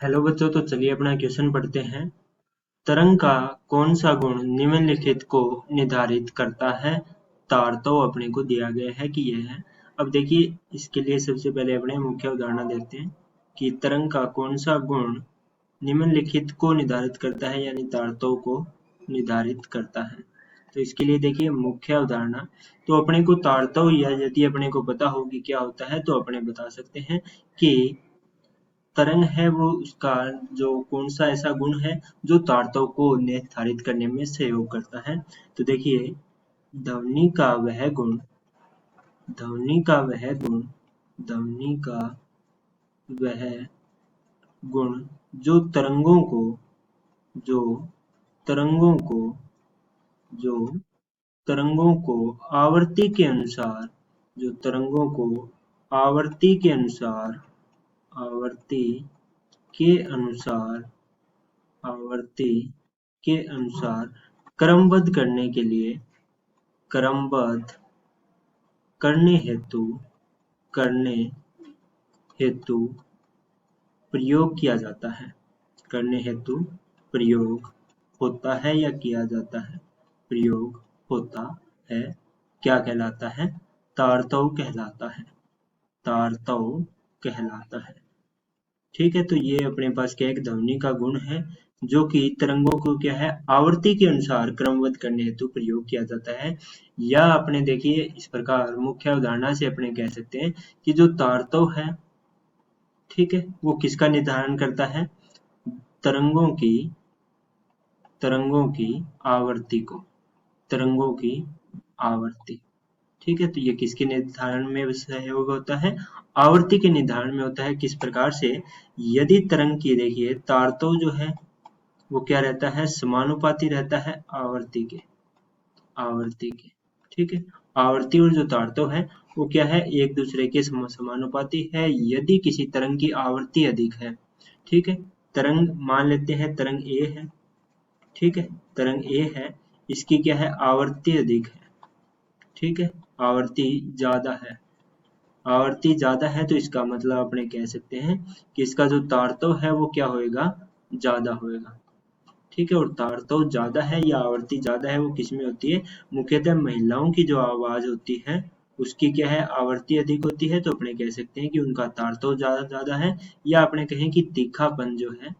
Hello बच्चों, तो चलिए अपना क्वेश्चन पढ़ते हैं। तरंग का कौन सा गुण निम्नलिखित को निर्धारित करता है? तार तो अपने को दिया गया है कि यह है। अब देखिए, इसके लिए सबसे पहले अपने मुख्य उदाहरण देखते हैं कि तरंग का कौन सा गुण निम्नलिखित को निर्धारित करता है, यानी तारतों को निर्धारित करता है। तो इसके लिए देखिए मुख्य उदाहरण, तो अपने को तारतों या यदि अपने को पता होगी क्या होता है तो अपने बता सकते हैं कि तरंग है वो उसका जो कौन सा ऐसा गुण है जो तारतों को निर्धारित करने में सहयोग करता है। तो देखिए, ध्वनि का वह गुण ध्वनि का वह गुण ध्वनि का वह गुण जो जो तरंगों को जो तरंगों को आवृत्ति के अनुसार जो तरंगों को आवृत्ति के अनुसार आवृत्ति के अनुसार आवृत्ति के अनुसार क्रमबद्ध करने हेतु प्रयोग किया जाता है करने हेतु प्रयोग होता है या किया जाता है प्रयोग होता है क्या कहलाता है? तारतौ कहलाता है तारतौ कहलाता है। ठीक है, तो ये अपने पास क्या एक ध्वनि का गुण है जो कि तरंगों को क्या है आवृत्ति के अनुसार क्रमबद्ध करने हेतु प्रयोग किया जाता है। या अपने देखिए इस प्रकार मुख्य उदाहरण से अपने कह सकते हैं कि जो तारतव है, ठीक है, वो किसका निर्धारण करता है? तरंगों की आवृत्ति को तरंगों की आवृत्ति। ठीक है, तो ये किसके निर्धारण में सहयोग होता है? आवृत्ति के निर्धारण में होता है। किस प्रकार से? यदि तरंग की देखिए तारतव जो है वो क्या रहता है? समानुपाती रहता है आवृत्ति के। ठीक है, आवृत्ति और जो तारतव है वो क्या है? एक दूसरे के समानुपाती है। यदि किसी तरंग की आवृत्ति अधिक है, ठीक है, तरंग मान लेते हैं तरंग ए है, ठीक है, तरंग ए है, इसकी क्या है आवृत्ति अधिक है, ठीक है, आवृत्ति ज्यादा है तो इसका मतलब अपने कह सकते हैं कि इसका जो तारतव है वो क्या होएगा? ज्यादा होएगा। ठीक है, और तारतव ज्यादा है या आवृत्ति ज्यादा है वो किसमें होती है? मुख्यतः महिलाओं की जो आवाज होती है उसकी क्या है आवृत्ति अधिक होती है, तो अपने कह सकते हैं कि उनका तारतव ज्यादा है। या अपने कहें कि तीखापन जो है,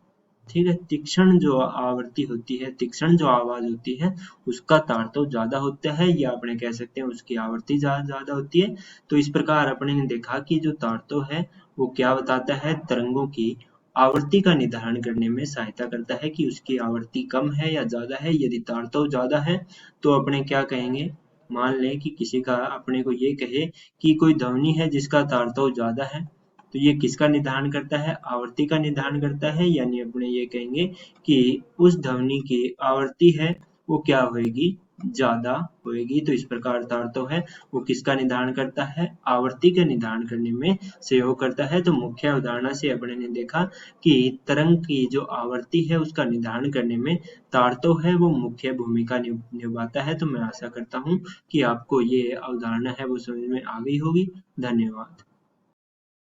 ठीक है, तीक्ष्ण जो आवृत्ति होती है, तीक्ष्ण जो आवाज होती है उसका तारतव ज्यादा होता है, या अपने कह सकते हैं उसकी आवृत्ति ज्यादा होती है। तो इस प्रकार अपने ने देखा कि जो तारतव है वो क्या बताता है? तरंगों की आवृत्ति का निर्धारण करने में सहायता करता है कि उसकी आवृत्ति कम है या ज्यादा है। यदि तारतव ज्यादा है तो अपने क्या कहेंगे? मान लें कि किसी का अपने को ये कहे कि कोई ध्वनि है जिसका तारतव ज्यादा है, तो ये किसका निर्धारण करता है? आवृत्ति का निर्धारण करता है। यानी अपने ये कहेंगे कि उस ध्वनि की आवृत्ति है वो क्या होएगी? ज्यादा होएगी। तो इस प्रकार तारतव है वो किसका निर्धारण करता है? आवृत्ति का निर्धारण करने में सहयोग करता है। तो मुख्य उदाहरण से अपने ने देखा कि तरंग की जो आवृत्ति है उसका निर्धारण करने में तारतव है वो मुख्य भूमिका निभाता है। तो मैं आशा करता हूँ कि आपको ये अवधारणा है वो समझ में आ गई होगी। धन्यवाद।